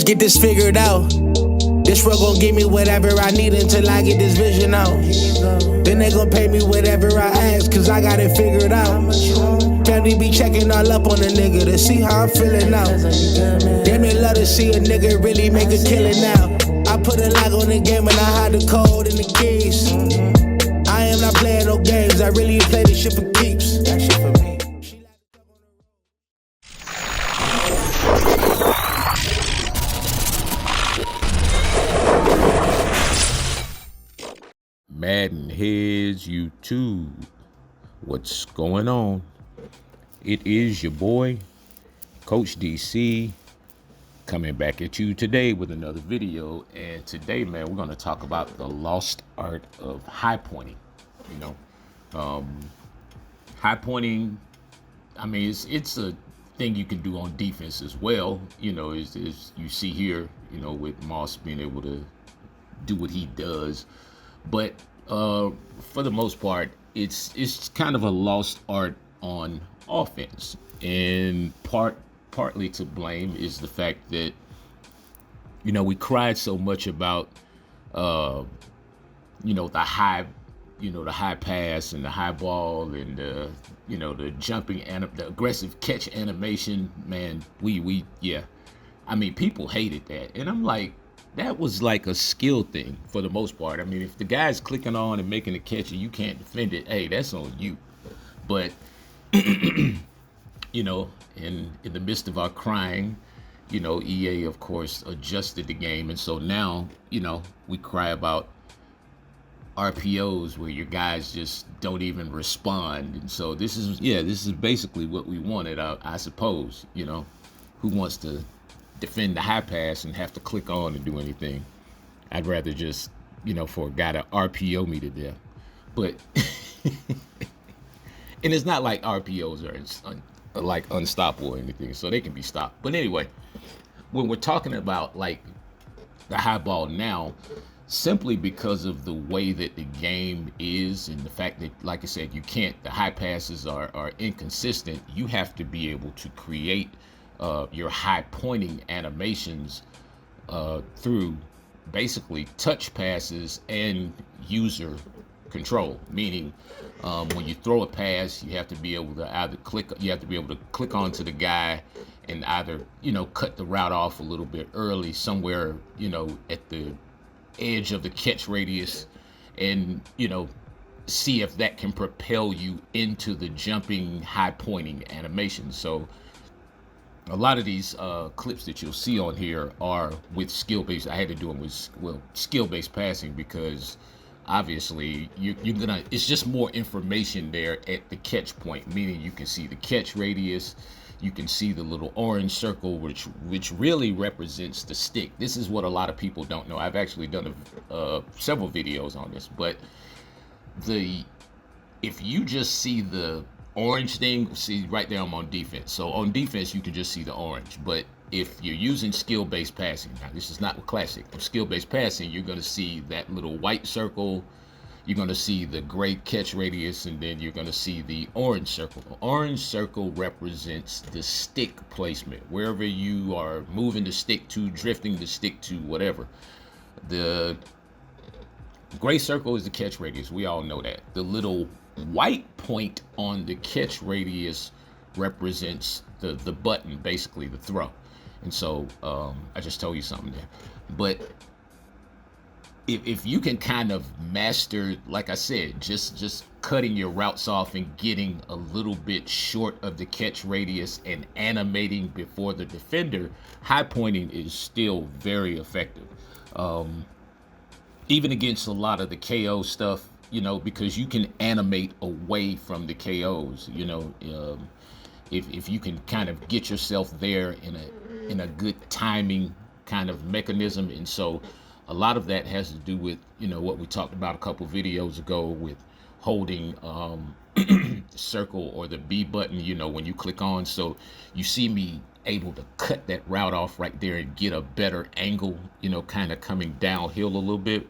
get this figured out. This world gon' give me whatever I need until I get this vision out. Then they gon' pay me whatever I ask, cause I got it figured out. Family be checking all up on a nigga to see how I'm feeling now. Damn, they love to see a nigga really make a killing now. I put a lock on the game and I hide the code and the keys. I am not playing no games, I really play this shit for keeps. That shit for me. MaddenHeadz YouTube, what's going on? It is your boy, Coach DC, coming back at you today with another video. And today, man, we're going to talk about the lost art of high pointing. You know, high pointing, I mean, it's a thing you can do on defense as well. You know, is you see here, you know, with Moss being able to do what he does. But for the most part, it's kind of a lost art on offense, and partly to blame is the fact that, you know, we cried so much about you know, the high pass and the high ball and you know, the jumping and the aggressive catch animation. Man, yeah, I mean, people hated that, and I'm like, that was like a skill thing for the most part. I mean, if the guy's clicking on and making a catch and you can't defend it, hey, that's on you. But you know, in the midst of our crying, you know, EA of course adjusted the game, and so now, you know, we cry about RPOs where your guys just don't even respond. And so this is basically what we wanted, I suppose. You know, who wants to defend the high pass and have to click on and do anything? I'd rather just, you know, for a guy to RPO me to death. But and it's not like RPOs are like unstoppable or anything, so they can be stopped. But anyway, when we're talking about like the high ball now, simply because of the way that the game is and the fact that, like I said, the high passes are inconsistent. You have to be able to create your high pointing animations through basically touch passes and user control. Meaning, when you throw a pass, you have to be able to click onto the guy and either, you know, cut the route off a little bit early somewhere, you know, at the edge of the catch radius, and, you know, see if that can propel you into the jumping high pointing animation. So a lot of these clips that you'll see on here are with skill-based. I had to do them with, well, skill-based passing, because obviously you're gonna, it's just more information there at the catch point, meaning you can see the catch radius, you can see the little orange circle, which really represents the stick. This is what a lot of people don't know. I've actually done several videos on this, but if you just see the orange thing, see right there, I'm on defense. So on defense, you can just see the orange. But if you're using skill-based passing, now this is not with classic. With skill-based passing, you're going to see that little white circle. You're going to see the gray catch radius, and then you're going to see the orange circle. The orange circle represents the stick placement, wherever you are moving the stick to, drifting the stick to, whatever. The gray circle is the catch radius. We all know that. The little white point on the catch radius represents the button, basically the throw. And so I just told you something there. But if you can kind of master, like I said, just cutting your routes off and getting a little bit short of the catch radius and animating before the defender, high pointing is still very effective. Even against a lot of the KO stuff, you know, because you can animate away from the KOs, you know, if you can kind of get yourself there in a good timing kind of mechanism. And so a lot of that has to do with, you know, what we talked about a couple videos ago with holding the circle or the B button, you know, when you click on. So you see me able to cut that route off right there and get a better angle, you know, kind of coming downhill a little bit.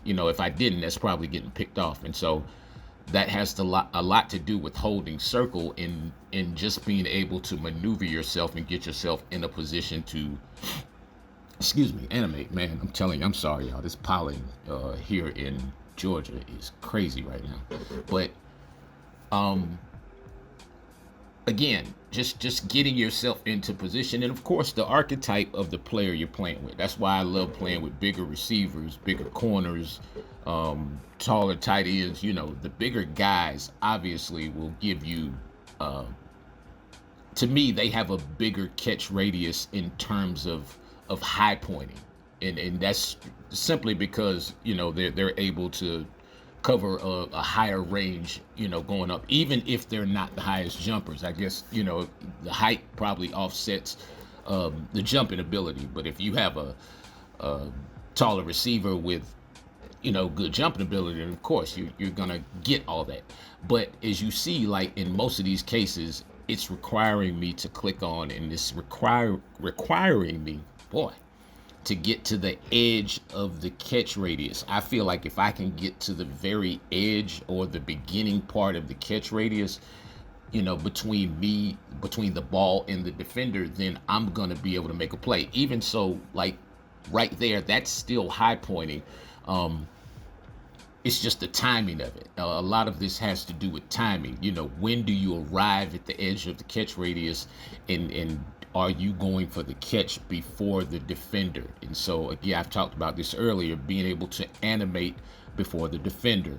You know, if I didn't, that's probably getting picked off. And so that has a lot to do with holding circle and just being able to maneuver yourself and get yourself in a position to excuse me, animate, man. I'm telling you, I'm sorry, y'all. This pollen here in Georgia is crazy right now. But um, again, just getting yourself into position, and of course, the archetype of the player you're playing with. That's why I love playing with bigger receivers, bigger corners, taller tight ends. You know, the bigger guys obviously will give you. Uh, to me, they have a bigger catch radius in terms of high pointing, and that's simply because they're able to cover a higher range, going up, even if they're not the highest jumpers. I guess the height probably offsets the jumping ability, but if you have a taller receiver with good jumping ability, and of course you're gonna get all that. But as you see, like in most of these cases, it's requiring me to click on, and it's requiring me, boy, to get to the edge of the catch radius. I feel like if I can get to the very edge or the beginning part of the catch radius, between the ball and the defender, then I'm gonna be able to make a play. Even so, like right there, that's still high pointing. It's just the timing of it. A lot of this has to do with timing. When do you arrive at the edge of the catch radius, and are you going for the catch before the defender? And so again, I've talked about this earlier, being able to animate before the defender.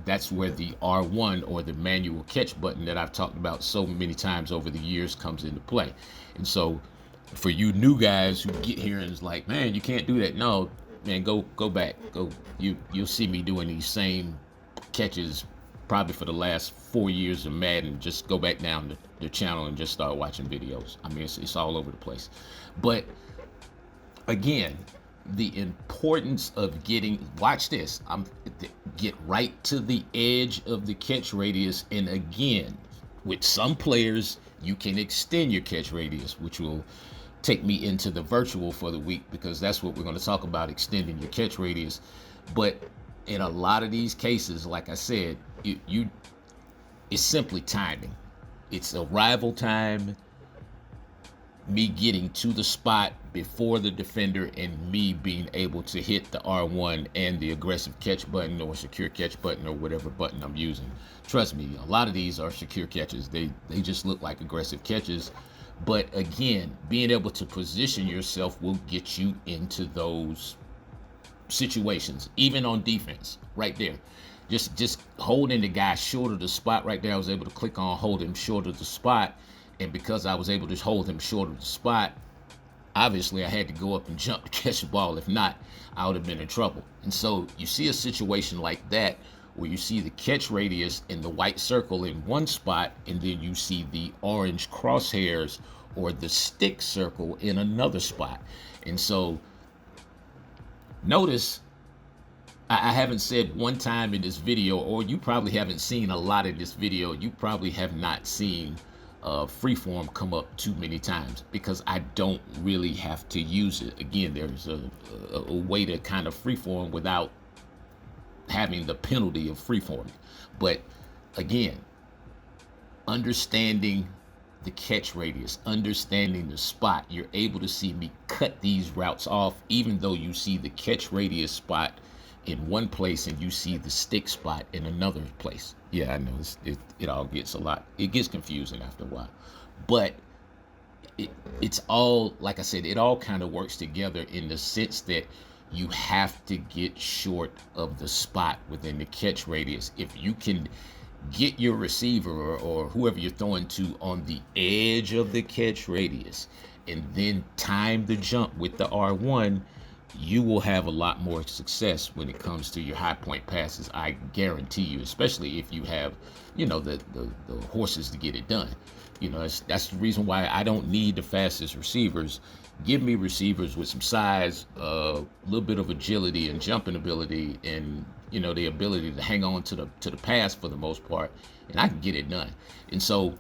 That's where the R1, or the manual catch button that I've talked about so many times over the years, comes into play. And so for you new guys who get here and it's like, man, you can't do that. No, man, go back. You'll see me doing these same catches probably for the last 4 years of Madden. Just go back down the channel and just start watching videos. I mean, it's all over the place. But again, the importance of watch this. Get right to the edge of the catch radius, and again, with some players, you can extend your catch radius, which will take me into the virtual for the week, because that's what we're going to talk about, extending your catch radius. But in a lot of these cases, like I said, it's simply timing. It's arrival time, me getting to the spot before the defender, and me being able to hit the R1 and the aggressive catch button, or secure catch button, or whatever button I'm using. Trust me, a lot of these are secure catches. They just look like aggressive catches. But again, being able to position yourself will get you into those situations, even on defense. Right there, just holding the guy short of the spot. Right there, I was able to click on hold him short of the spot, and because I was able to hold him short of the spot, obviously I had to go up and jump to catch the ball. If not, I would have been in trouble. And so you see a situation like that, where you see the catch radius in the white circle in one spot, and then you see the orange crosshairs or the stick circle in another spot. And so notice I haven't said one time in this video, or you probably haven't seen a lot of this video, you probably have not seen freeform come up too many times, because I don't really have to use it. Again, there's a way to kind of freeform without having the penalty of freeforming. But again, understanding the catch radius, understanding the spot, you're able to see me cut these routes off, even though you see the catch radius spot in one place and you see the stick spot in another place. Yeah, I know it all gets it gets confusing after a while, but it's all, like I said, it all kind of works together in the sense that you have to get short of the spot within the catch radius. If you can get your receiver or whoever you're throwing to on the edge of the catch radius, and then time the jump with the R1, you will have a lot more success when it comes to your high point passes. I guarantee you, especially if you have, the horses to get it done. That's the reason why I don't need the fastest receivers. Give me receivers with some size, a little bit of agility and jumping ability, and the ability to hang on to the pass for the most part, and I can get it done. And so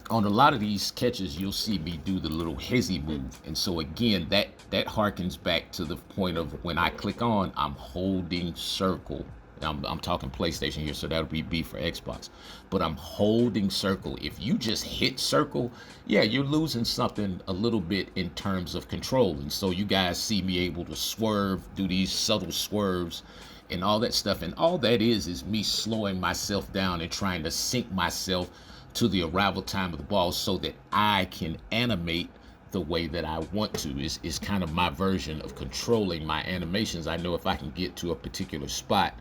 on a lot of these catches, you'll see me do the little hezzy move. And so again, that harkens back to the point of when I click on, I'm holding circle. I'm talking PlayStation here, so that'll be B for Xbox. But I'm holding circle. If you just hit circle, yeah, you're losing something a little bit in terms of control. And so you guys see me able to swerve, do these subtle swerves and all that stuff. And all that is me slowing myself down and trying to sync myself to the arrival time of the ball so that I can animate the way that I want to. Is kind of my version of controlling my animations. I know if I can get to a particular spot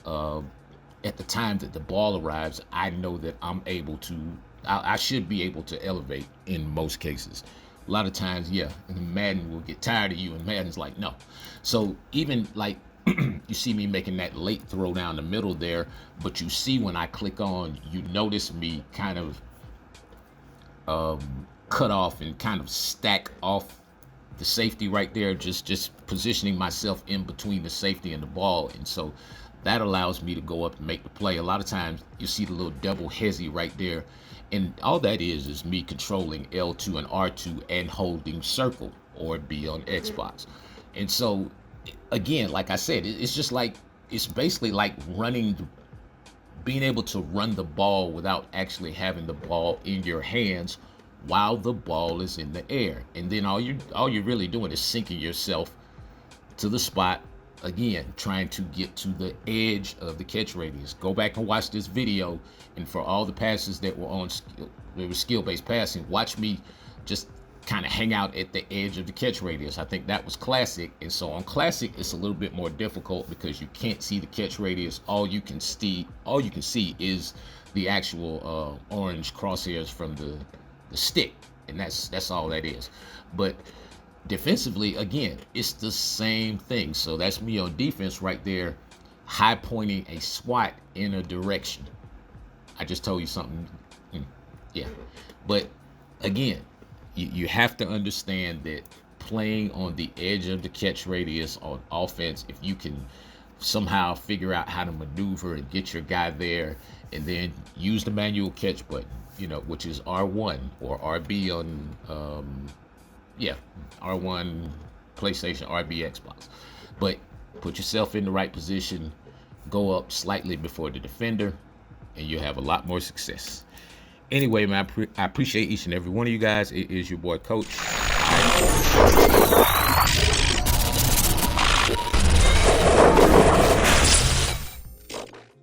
at the time that the ball arrives, I know that I'm able to, I should be able to elevate in most cases. A lot of times, yeah, Madden will get tired of you, and Madden's like, no. So even like, you see me making that late throw down the middle there, but you see when I click on, you notice me kind of cut off and kind of stack off the safety right there, just positioning myself in between the safety and the ball. And so that allows me to go up and make the play. A lot of times you see the little double hezzy right there, and all that is me controlling L2 and R2 and holding circle, or B on Xbox. And so again, like I said, it's just like, it's basically like being able to run the ball without actually having the ball in your hands while the ball is in the air. And then all you're really doing is sinking yourself to the spot, again, trying to get to the edge of the catch radius. Go back and watch this video, and for all the passes that were on skill-based passing, watch me just kind of hang out at the edge of the catch radius. I think that was classic. And so on classic, it's a little bit more difficult because you can't see the catch radius. All you can see is the actual orange crosshairs from the stick, and that's all that is. But defensively, again, it's the same thing. So that's me on defense right there, high pointing a SWAT in a direction. I just told you something. Yeah. But again, you have to understand that playing on the edge of the catch radius on offense, if you can somehow figure out how to maneuver and get your guy there, and then use the manual catch button, which is R1 or RB on, R1 PlayStation, RB Xbox. But put yourself in the right position, go up slightly before the defender, and you'll have a lot more success. Anyway, man, I appreciate each and every one of you guys. It is your boy, Coach.